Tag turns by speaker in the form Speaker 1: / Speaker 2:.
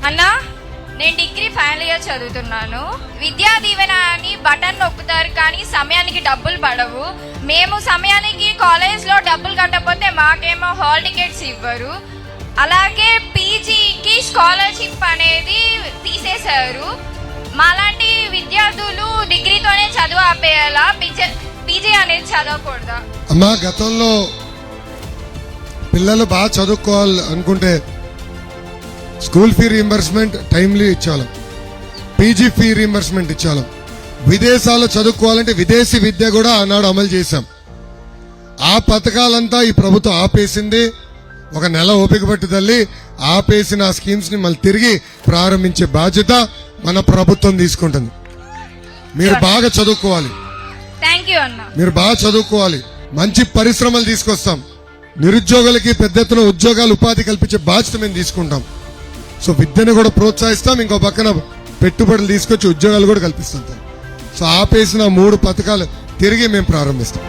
Speaker 1: అన్నా, నేను degree final year చదువుతున్నాను. విద్యా దీవెన అని బటన్ నొక్కుతారు కానీ సమయానికి డబ్బులు పడవు. మేము సమయానికి కాలేజ్లో డబ్బులు కట్టకపోతే మాకేమో హాల్ టికెట్స్ ఇవ్వరు. అలాగే పీజీకి స్కాలర్షిప్ అనేది తీసేశారు. మాలాంటి విద్యార్థులు డిగ్రీతోనే చదువు ఆపేయాలా? పీజీ అనేది చదవకూడదా?
Speaker 2: అమ్మా, గతంలో పిల్లలు బాగా చదువుకోవాలి అనుకుంటే స్కూల్ ఫీ రీయింబర్స్మెంట్ టైమ్లీ ఇచ్చాం, పీజీ ఫీ రీయింబర్స్మెంట్ ఇచ్చాం. విదేశాల్లో చదువుకోవాలంటే విదేశీ విద్య కూడా ఆనాడు అమలు చేశాం. ఆ పథకాలంతా ఈ ప్రభుత్వం ఆపేసింది. ఒక నెల ఓపిక పట్టి తల్లి ఆపేసిన ఆ స్కీమ్స్ ని మళ్ళీ తిరిగి ప్రారంభించే బాధ్యత మన ప్రభుత్వం తీసుకుంటుంది. మీరు బాగా చదువుకోవాలి, మీరు బాగా చదువుకోవాలి, మంచి పరిశ్రమలు తీసుకొస్తాం. నిరుద్యోగులకి పెద్ద ఎత్తున ఉద్యోగాలు ఉపాధి కల్పించే బాధ్యత మేము తీసుకుంటాం. సో విద్యను కూడా ప్రోత్సహిస్తాం, ఇంకో పక్కన పెట్టుబడులు తీసుకొచ్చి ఉద్యోగాలు కూడా కల్పిస్తాం. సో ఆపేసిన 3 పథకాలు తిరిగి మేము ప్రారంభిస్తాం.